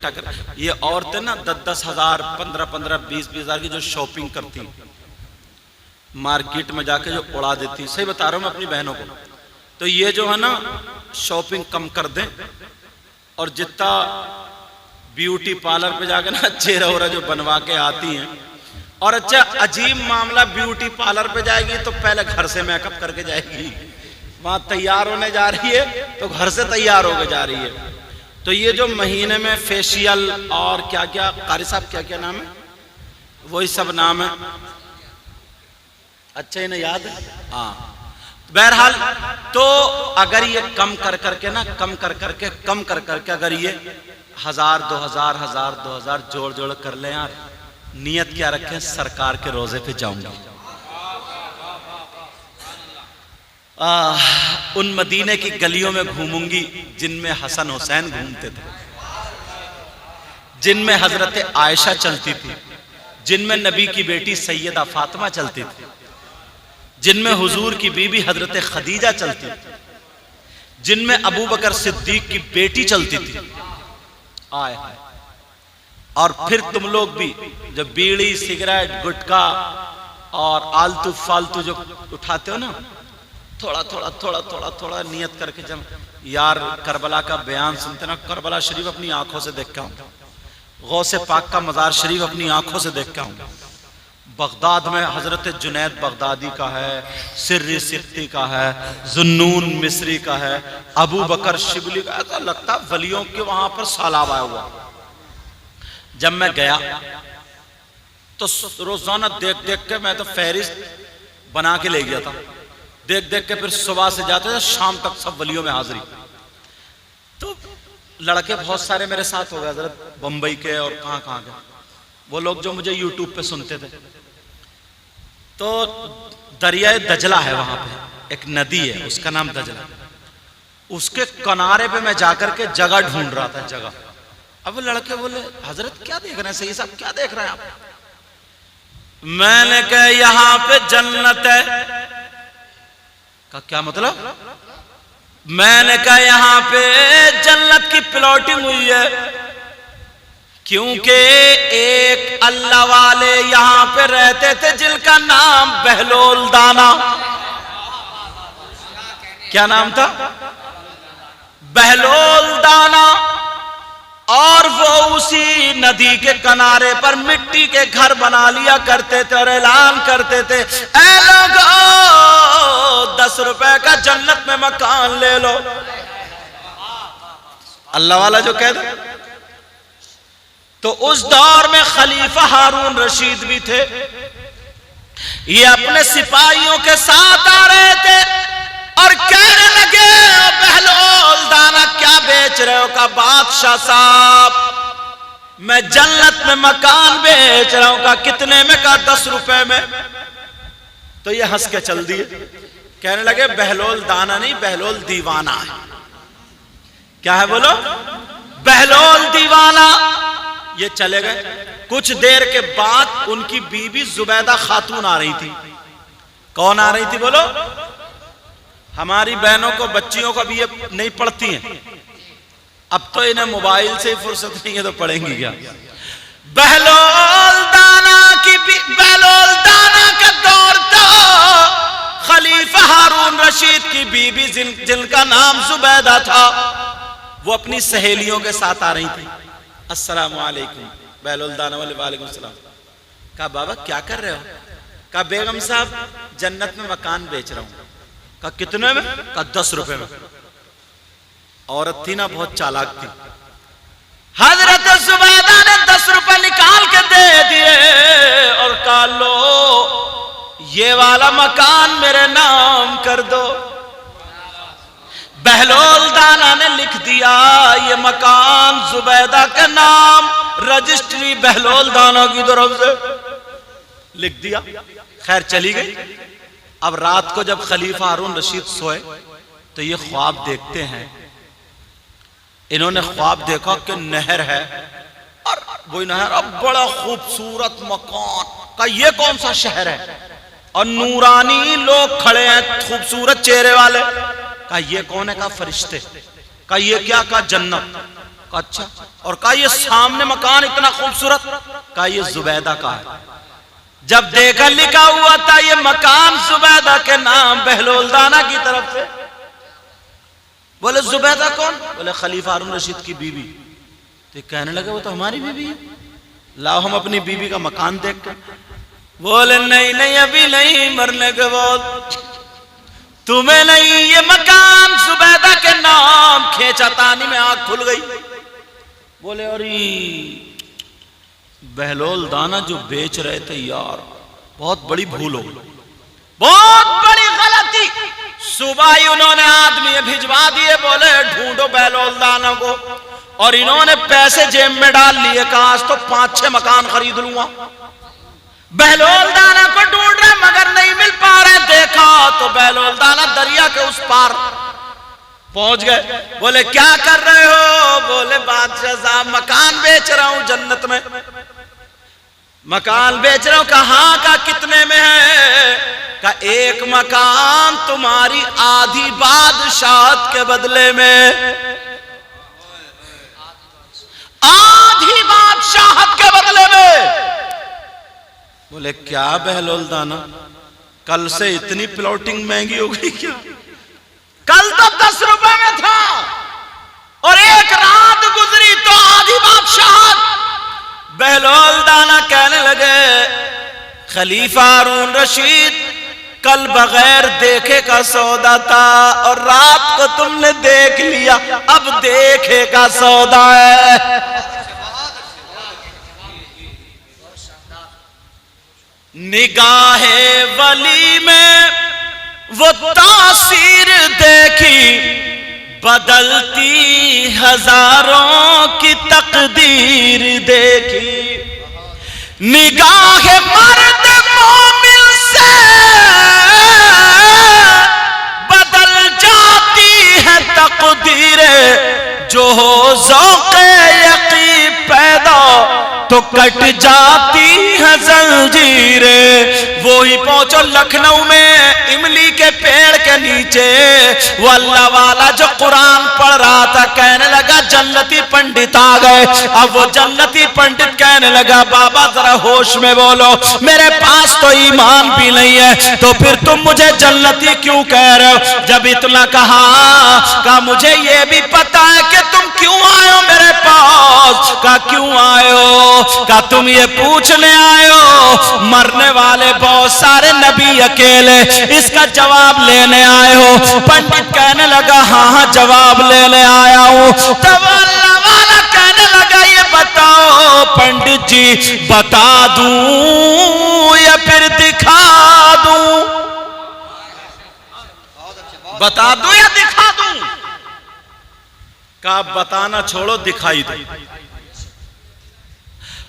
इकट्ठा कर। ये औरतें ना 10-10 हजार, 15-15, 20-20 हजार की जो शॉपिंग करती, मार्केट में जाके जो उड़ा देती, सही बता रहा हूं मैं अपनी बहनों को। तो ये जो है ना शॉपिंग कम कर दें, और जितना ब्यूटी पार्लर पे जाके ना चेहरा वोरा जो बनवा के आती हैं, और अच्छा अजीब मामला, ब्यूटी पार्लर पे जाएगी तो पहले घर से मेकअप करके जाएगी, वहां तैयार होने जा रही है तो घर से तैयार होकर जा रही है। तो ये जो महीने में फेशियल और क्या क्या, कारी साहब क्या क्या नाम है, वही सब नाम है, अच्छा इन्हें याद है। हाँ बहरहाल, तो अगर ये कम कर करके ना, कम कर करके अगर ये 1000, 2000, 1000 जोड़ जोड़ कर ले यार, नियत क्या रखें, सरकार के रोजे पे जाऊंगा। उन मदीने की गलियों में घूमूंगी जिनमें हसन हुसैन घूमते थे, जिनमें हजरत आयशा चलती थी, जिनमें नबी की बेटी सैयदा फातिमा चलती थी, जिनमें हुजूर की बीबी हजरत खदीजा चलती थी, जिनमें अबू बकर सिद्दीक की बेटी चलती थी। आए और फिर तुम लोग भी जो बीड़ी, सिगरेट, गुटखा और आलतू फालतू जो उठाते हो ना, थोड़ा थोड़ा थोड़ा थोड़ा थोड़ा नियत करके, जब यार करबला का बयान सुनते ना, करबला शरीफ अपनी आंखों से देख के आऊं, गौसे पाक का मजार शरीफ अपनी आंखों से देख के आऊं, बगदाद में हजरत जुनैद बगदादी का है, सिर्री सिक्ती का है, जुन्नून मिस्री का है, अबू बकर शिबली का, ऐसा लगता वलियों के वहां पर सालाब आया हुआ। जब मैं गया तो रोजाना देख देख के, मैं तो फहरिस्त बना के ले गया था, देख देख के फिर सुबह से जाते थे शाम तक सब वलियों में हाजिरी। तो लड़के बहुत सारे मेरे साथ हो गए, हजरत बंबई के और कहाँ कहाँ के, वो लोग जो मुझे यूट्यूब पे सुनते थे। तो दरियाए दजला है वहां पे, एक नदी है उसका नाम दजला, उसके किनारे पे मैं जाकर के जगह ढूंढ रहा था, जगह। अब वो लड़के बोले हजरत क्या देख रहे हैं, सही साहब क्या देख रहे हैं आप? मैंने कहा यहाँ पे जन्नत है। का क्या मतलब? मैंने कहा यहाँ पे जन्नत की प्लॉटिंग हुई है, क्योंकि एक अल्लाह वाले यहां पे रहते थे जिनका नाम बहलोल दाना। क्या नाम था? बहलोल दाना। और वो उसी नदी के किनारे पर मिट्टी के घर बना लिया करते थे और ऐलान करते थे, ऐ लोगों 10 रुपए का जन्नत में मकान ले लो। अल्लाह वाला जो कहते। तो उस दौर में खलीफा हारून रशीद भी थे, ये अपने सिपाहियों के साथ आ रहे थे और कहने लगे, बहलोल दाना क्या बेच रहे हो? का बादशाह साहब मैं जन्नत में मकान बेच रहा हूं। का कितने में? का 10 रुपए में। तो ये हंस के चल दिए, कहने लगे बहलोल दाना नहीं, बहलोल दीवाना है। क्या है बोलो? बहलोल दीवाना। ये चले गए। कुछ देर के बाद उनकी बीबी जुबैदा खातून आ रही थी। कौन आ रही थी बोलो? हमारी बहनों को, बच्चियों को अभी ये नहीं पढ़ती हैं, अब तो इन्हें मोबाइल से ही फुर्सत नहीं है तो पढ़ेंगी क्या? बहलोल दाना की, बहलोल दाना का दौर था। खलीफा हारून रशीद की बीबी जिनका नाम जुबैदा था, वो अपनी सहेलियों के साथ आ रही थी। अस्सलामु अलैकुम। बहलोल दाना वाले वालेकुम सलाम। कहा बाबा क्या कर रहे हो? कहा बेगम साहब जन्नत में मकान बेच रहा हूं। कहा कितने में? कहा 10 रुपए में। औरत थी ना, बहुत चालाक थी। हजरत जुबैदा ने 10 रुपए निकाल के दे दिए और कहा लो ये वाला मकान मेरे नाम कर दो। बहलोल दाना ने लिख दिया ये मकान जुबैदा के नाम, रजिस्ट्री बहलोल दाना की तरफ से लिख दिया। खैर चली गई। अब रात को जब खलीफा हारून रशीद सोए तो ये ख्वाब देखते हैं। इन्होंने ख्वाब देखा कि नहर है और वही नहर, अब बड़ा खूबसूरत मकान। का ये कौन सा शहर है? और नूरानी लोग खड़े हैं, खूबसूरत चेहरे वाले। का ये कौन है? का फरिश्ते। का ये क्या? का जन्नत। अच्छा, और कहा ये सामने मकान इतना खूबसूरत, कहा ये जुबैदा का है। जब देखा लिखा हुआ था ये मकान जुबैदा के नाम बहलोल दाना की तरफ से, बोले जुबैदा कौन? बोले खलीफा हारून रशीद की बीवी। तो कहने लगे वो तो हमारी बीवी है, लाओ हम अपनी बीवी का मकान देखते। बोले नहीं नहीं अभी नहीं, मरने के बाद तुम्हें नहीं, ये मकान जुबैदा के नाम। खेचातानी में आंख खुल गई। बोले अरे बहलोल दाना जो बेच रहे थे यार, बहुत बड़ी भूल हो गई, बहुत बड़ी गलती। सुबह ही उन्होंने आदमी भिजवा दिए, बोले ढूंढो बहलोल दाना को, और इन्होंने पैसे जेब में डाल लिए, कहा आज तो 5-6 मकान खरीद लूंगा। बहलोल दाना को ढूंढ रहे मगर नहीं मिल पा रहे। देखा तो बहलोल दाना दरिया के उस पार पहुंच गए। बोले क्या कर रहे हो? बोले बादशाह साहब मकान बेच रहा हूं जन्नत में, मकान बेच रहा हूं। कहां का, कितने में है? का एक मकान तुम्हारी आधी बादशाहत के बदले में, आधी बादशाहत के बदले में। बोले क्या बहलोल दाना, कल से इतनी प्लॉटिंग महंगी हो गई क्या? कल तो 10 रुपए में था और एक रात गुजरी तो आधी बादशाहत। बहलोल दाना कहने लगे खलीफा हारून रशीद, कल बगैर देखे का सौदा था और रात को तुमने देख लिया, अब देखे का सौदा है। निगाहे वली में वो तासीर देखी, बदलती हजारों की तकदीर देखी। निगाहे मर्द मोमिन से बदल जाती है तकदीरें, जो हो ज़ौक़े यक़ीन पैदा तो कट जाती है जंजीरें। वो ही पहुंचो लखनऊ में इमली के पेड़ के नीचे, वो अल्लाह वाला जो कुरान पढ़ रहा था कहने लगा जन्नती पंडित आ गए। अब वो जन्नती पंडित कहने लगा बाबा जरा होश में बोलो, मेरे पास तो ईमान भी नहीं है, तो फिर तुम मुझे जन्नती क्यों कह रहे हो? जब इतना कहा मुझे ये भी पता है कि तुम क्यों आए हो मेरे पास। का क्यों आए हो? का तुम ये पूछने आए हो मरने वाले बहुत सारे नबी अकेले, इसका जवाब लेने आए हो? पंडित कहने लगा हाँ हाँ जवाब लेने आया हूं। तब अल्लाह वाला कहने लगा ये बताओ पंडित जी, बता दूं या फिर दिखा दूं? बता दूं या दिखा दूं? का बताना छोड़ो दिखाई दो।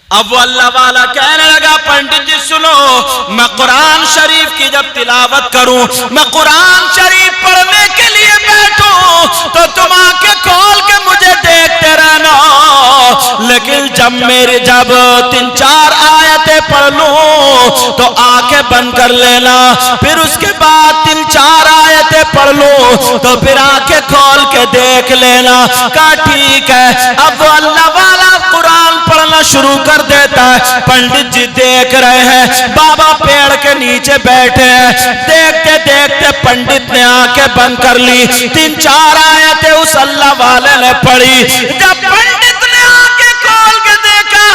अब वो अल्लाह वाला कहने लगा पंडित जी सुनो, मैं कुरान शरीफ की जब तिलावत करूं, मैं कुरान शरीफ पढ़ने के लिए बैठूं तो तुम आंखें खोल के मुझे देखते रहना, लेकिन जब 3-4 आयतें पढ़ लूं तो आंखें बंद कर लेना, फिर उसके बाद 3-4 आयतें पढ़ लूं तो फिर आंखें खोल के देख लेना। कहा ठीक है। अब वो अल्लाह वाला कुरान पढ़ना शुरू कर देता है। पंडित जी देख रहे हैं, बाबा पेड़ के नीचे बैठे हैं। देखते देखते पंडित ने आंखें बंद कर ली। 3-4 आयतें उस अल्लाह वाले ने पढ़ी। जब पंडित ने आंखें खोल के देखा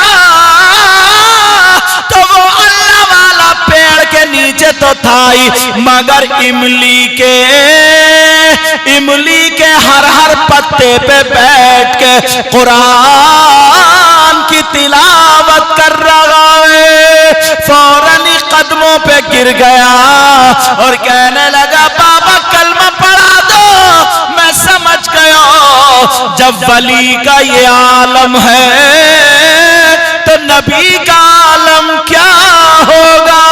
तो वो अल्लाह वाला पेड़ के नीचे तो था ही, मगर इमली के हर पत्ते पे बैठ के कुरान की तिलावत कर रहा है। फौरन ही कदमों पे गिर गया और कहने लगा बाबा कलमा पढ़ा दो। मैं समझ गया जब वली का ये आलम है तो नबी का आलम क्या होगा।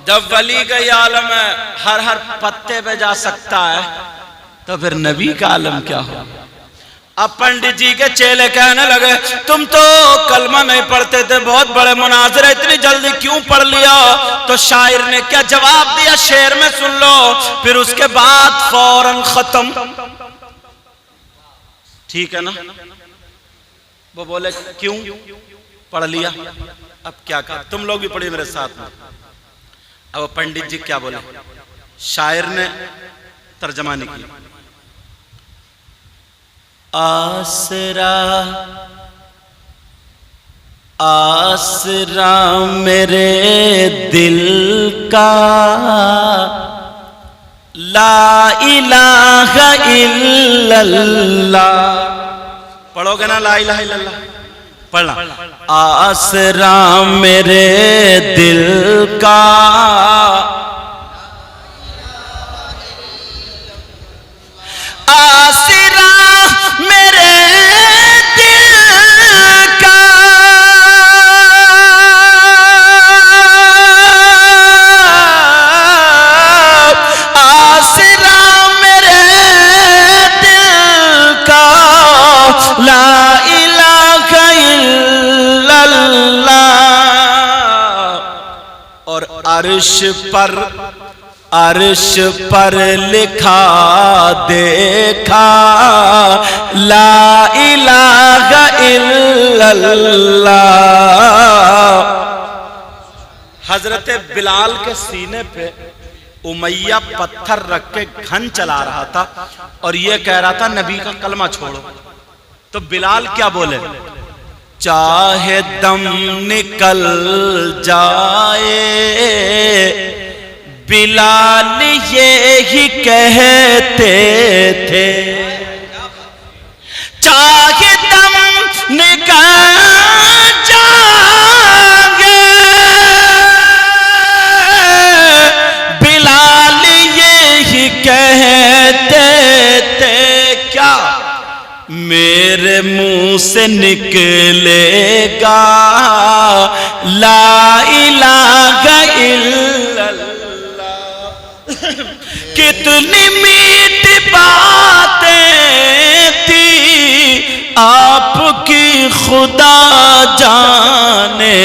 जब वली का ये आलम है हर पत्ते पे जा सकता है तो फिर नबी का आलम क्या होगा। अब पंडित जी के चेले कहने लगे तुम तो कलमा नहीं पढ़ते थे, बहुत बड़े मुनाज़रे, इतनी जल्दी क्यों पढ़ लिया? तो शायर ने क्या जवाब दिया शेर में सुन लो। फिर उसके बाद फौरन खत्म। ठीक है ना? वो बोले क्यों? पढ़ लिया, अब क्या कर, तुम लोग भी पढ़िए मेरे साथ में। अब पंडित जी क्या बोले, शायर ने तर्जमा नहीं किया। आसरा आसरा मेरे दिल का, ला इलाहा इल्लल्लाह। पढ़ोगे ना ला इलाहा इल्लल्लाह? पढ़ना। आसरा मेरे दिल का, आसरा मेरे दिल का, आसरा मेरे दिल का, ला इलाहा इल्लल्लाह। और अर्श पर लिखा देखा, ला इलाहा इल्लल्लाह। हजरत बिलाल के सीने पे उमैया पत्थर रख के घन चला रहा था और ये कह रहा था नबी का कलमा छोड़ो। तो बिलाल क्या बोले, चाहे दम निकल जाए, बिलाल ये ही कहते थे, चाहे दम निकल जाए, बिलाल ये ही कहते थे। क्या? मेरे मुंह से निकलेगा ला इलाहा इल्लल्लाह। कितनी मीठी बातें थी आपकी खुदा जाने,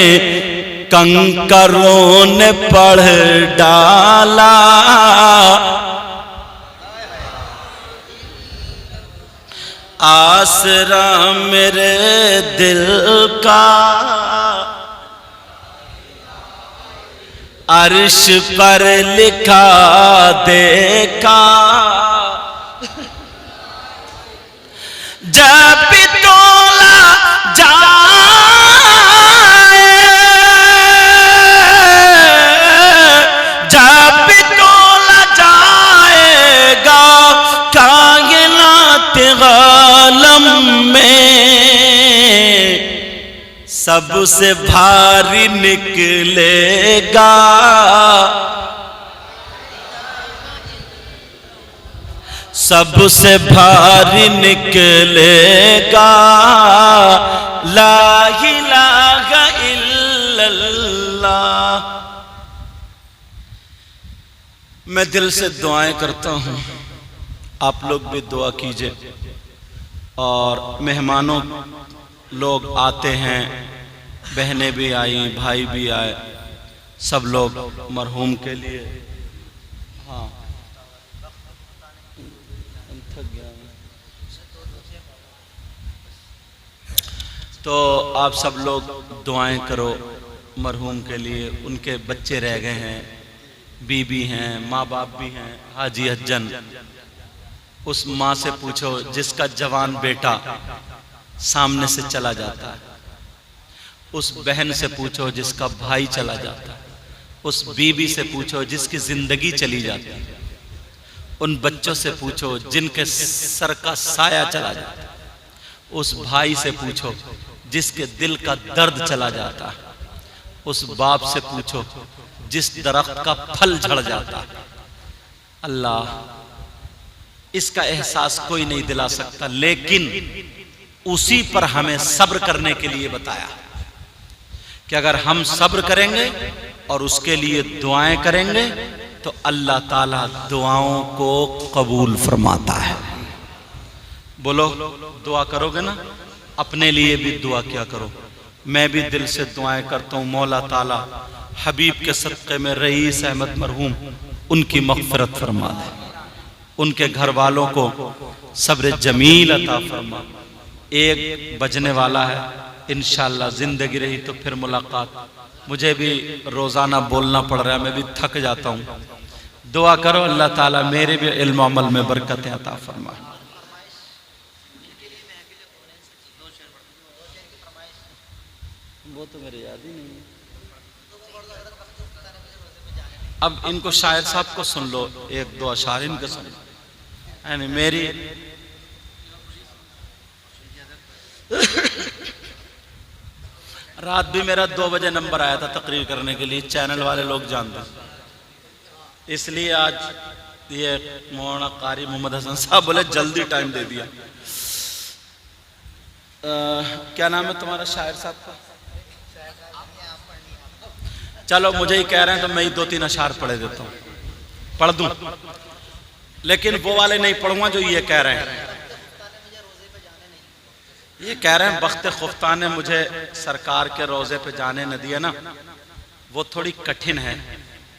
कंकरों ने पढ़ डाला। आसरा मेरे दिल का, अर्श पर लिखा देखा, जब भी तोला जाए, जब भी तोला जाएगा कायनात आलम में, सबसे भारी निकलेगा सबसे भारी निकलेगा ला इलाहा इल्लल्लाह। मैं दिल से दुआएं करता हूं, आप लोग भी दुआ कीजिए। और मेहमानों लोग आते हैं, बहनें भी आई, भाई भी आए, सब लोग मरहूम के लिए। हाँ तो आप सब लोग दुआएं करो मरहूम के लिए। उनके बच्चे रह गए हैं, बीबी हैं, माँ बाप भी हैं, हाजी हज्जन। उस माँ से पूछो जिसका जवान बेटा सामने से चला जाता है, उस बहन से पूछो जिसका भाई चला जाता है, उस बीबी से पूछो जिसकी जिंदगी चली जाती है, उन बच्चों से पूछो जिनके सर का साया चला जाता है, उस भाई से पूछो जिसके दिल का दर्द चला जाता है, उस बाप से पूछो जिस दरख्त का फल झड़ जाता है। अल्लाह, इसका एहसास कोई नहीं दिला सकता, लेकिन उसी पर हमें सब्र करने के लिए बताया कि अगर हम सब्र करेंगे और उसके लिए दुआएं करेंगे तो अल्लाह ताला दुआओं को कबूल फरमाता है। बोलो, दुआ करोगे ना? अपने लिए भी दुआ क्या करो। मैं भी दिल से दुआएं करता हूँ, मौला ताला हबीब के सदक़े में रईस अहमद मरहूम उनकी मग़फ़िरत फरमा दे, उनके घर वालों को सब्र जमील अता फरमा। 1 बजने वाला है। इंशाअल्लाह जिंदगी रही तो फिर मुलाकात। मुझे भी रोज़ाना बोलना पड़ रहा है, मैं भी थक जाता हूँ। दुआ करो अल्लाह ताला मेरे भी इल्म अमल में बरकत अता फरमाए। वो तो मेरे याद ही नहीं है। अब इनको शायर साहब को सुन लो, 1-2 अशार इनके सुन लो। यानी मेरी रात भी मेरा 2 बजे नंबर आया था तकरीर करने के लिए, चैनल वाले लोग जानते, इसलिए आज ये मौलाना कारी मोहम्मद हसन साहब बोले जल्दी टाइम दे दिया। क्या नाम है तुम्हारा शायर साहब का? चलो मुझे ही कह रहे हैं तो मैं ही 2-3 अशार पढ़ देता हूँ, पढ़ दूं, लेकिन वो वाले नहीं पढ़ूंगा जो ये कह रहे हैं। ये कह रहे हैं बख्त खुफ्ता ने मुझे सरकार के रोजे पे जाने न दिया ना, वो थोड़ी कठिन है।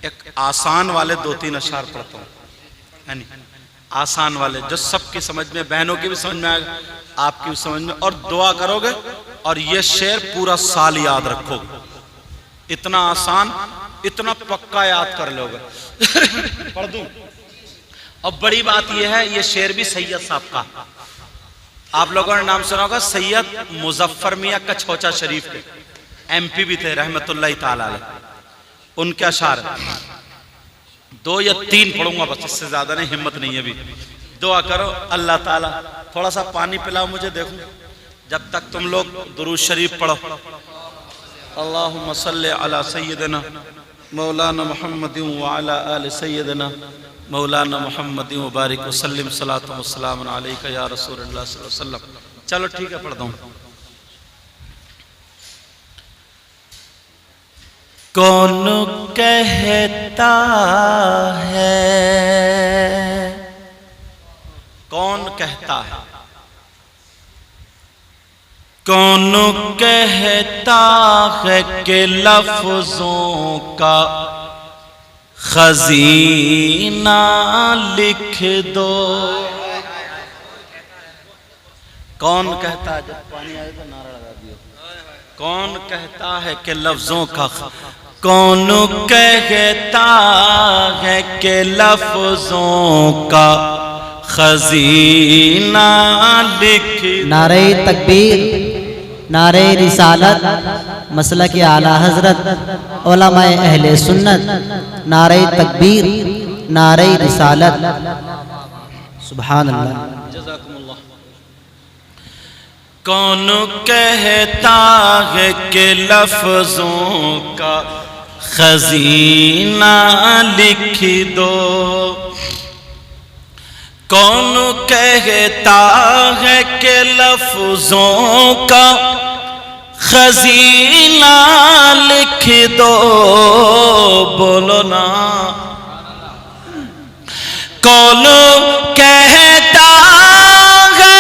एक आसान वाले 2-3 अशार पढ़ता हूँ, यानी आसान वाले जो सबकी समझ में, बहनों की भी समझ में आएगा, आपकी भी समझ में, और दुआ करोगे और ये शेर पूरा साल याद रखोगे। इतना आसान, इतना पक्का याद कर लोगे। पढ़ दूं? और बड़ी बात यह है, ये शेर भी सैयद साहब का, आप लोगों ने नाम सुना होगा, सैयद मुजफ्फर मियां कछौचा शरीफ के MP भी थे रहमतुल्लाह ताला अलैह, उनके अशार 2 या 3 पढ़ूंगा बस, इससे ज्यादा नहीं, हिम्मत नहीं है अभी। दुआ करो अल्लाह ताला, थोड़ा सा पानी पिलाओ मुझे, देखूं जब तक तुम लोग दुरूद शरीफ पढ़ो। अल्लाहुम्मा सल्ली अला सय्यिदना मौलाना मुहम्मदिन व अला आलि सय्यिदना मौलाना मुहम्मदिन व बारिक व सल्लिम सलातु व सलाम अलैका या रसूलल्लाह सल्लल्लाहु अलैहि वसल्लम। चलो ठीक है, पढ़ता हूँ। कौन कहता है, कौन कहता है, कौन कहता है कि लफ्जों का खजीना लिख दो। कौन कहता है, जब पानी आए तो नारा लगा दियो, कौन कहता है कि लफ्जों का, कौन कहता है कि लफ्जों का खजीना लिख। नारे तकबीर, नारे रिसालत, मसलक आला हजरत, उलमाए अहले सुन्नत, नारे तकबीर, नारे रिसालत, सुभान अल्लाह। जज़ाकुमुल्लाह। कौन कहता है कि लफ्जों का खजीना लिख दो, कौन कहता है कि लफ्जों का खजीना लिख दो, बोलो ना। कौन कहता है,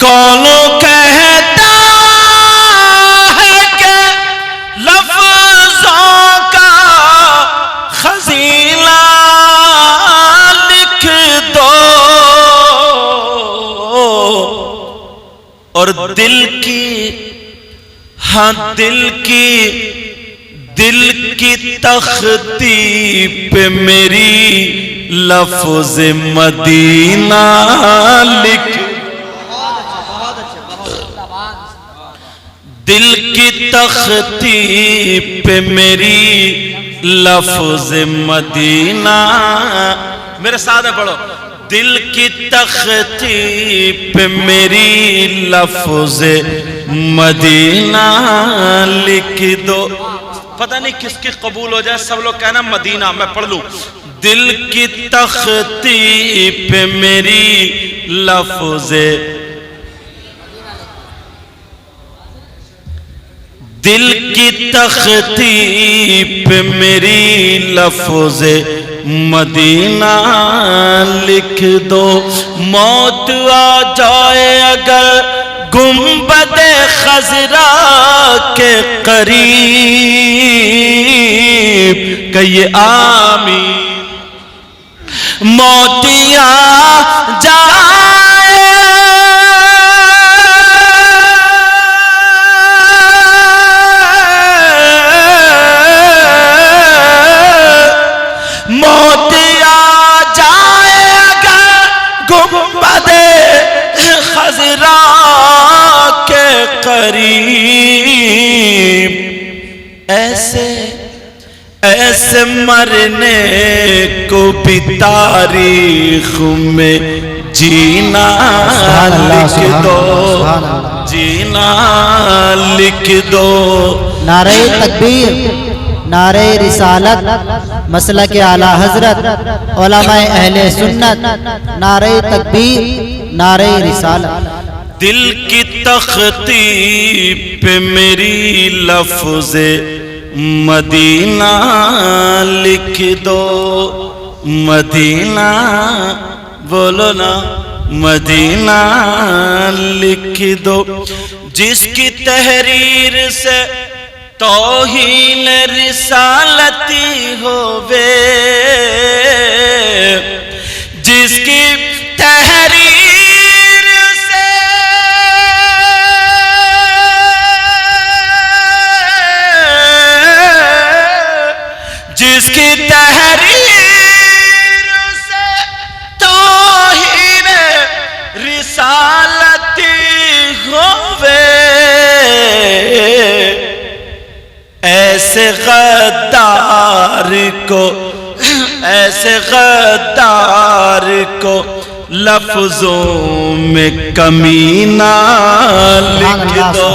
कौन कहता है कि लफ्जों का खजीना लिख दो, और दिल की, हाँ दिल की तख्ती पे मेरी लफ्ज मदीना लिख, दिल की तख्ती पे मेरी लफ्ज मदीना, मेरे साथ है पढ़ो, दिल की तख्ती पे मेरी लफ्ज मदीना लिख दो। पता नहीं किसकी कबूल हो जाए, सब लोग कहना मदीना, मैं पढ़ लूं। दिल की तख्ती पे मेरी लफ्ज, दिल की तख्ती पे मेरी लफ्ज मदीना लिख दो। मौत आ जाए अगर गुंबदे खजरा के करीब, कहिए आमीन। मोतिया जाए मोतिया जाएगा गुंबदे खजरा के करीब, ऐसे ऐसे मरने को भी तारीख में जीना लिख दो, जीना लिख दो। नारे तकबीर, नारे रिसालत, मसलक आला हजरत, उलमाए अहले सुन्नत, नारे तकबीर, नारे रिसालत। दिल की तख्ती पे मेरी लफ्ज़े मदीना लिख दो, मदीना बोलो ना, मदीना लिख दो। जिसकी तहरीर से तौहीन रिसालती होवे, जिसकी तहरीर से जिसकी तहरीर से तौहीन रिसालती होवे, ऐसे गद्दार को, ऐसे गद्दार को लफ्जों में कमीना लिख दो।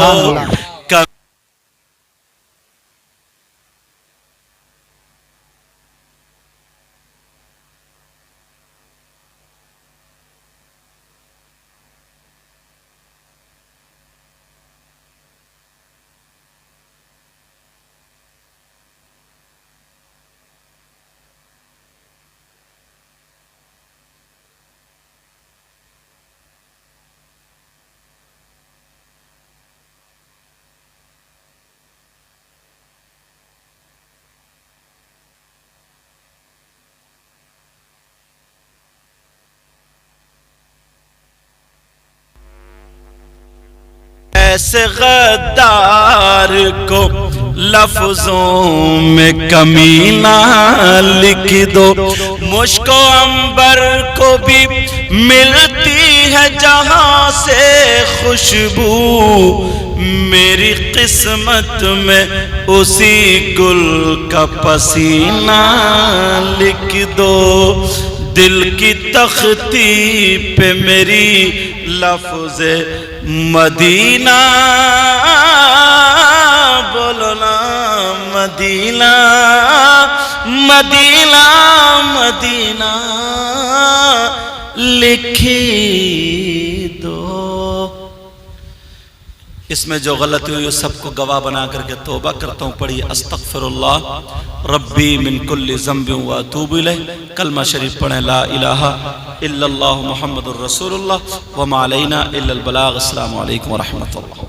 ऐसे गद्दार को लफ्जों में कमीना लिख दो। मुझको अंबर को भी मिलती है जहां से खुशबू, मेरी किस्मत में उसी गुल का पसीना लिख दो। दिल की तख्ती पे मेरी लफ्ज़े मदीना बोलो ना, मदीना मदीना मदीना लिखी दो। इसमें जो गलती हुई सबको गवाह बना करके तौबा करता हूँ। पढ़िए अस्तगफिरुल्लाह रब्बी मिन कुल्ली ज़ंबिन व अतूबु इलैह। कलमा शरीफ पढ़ें ला इलाहा इल्लल्लाह मुहम्मदुर रसूलुल्लाह व मा अलैना इल्लल बलाग। अस्सलामु अलैकुम व रहमतुल्लाह।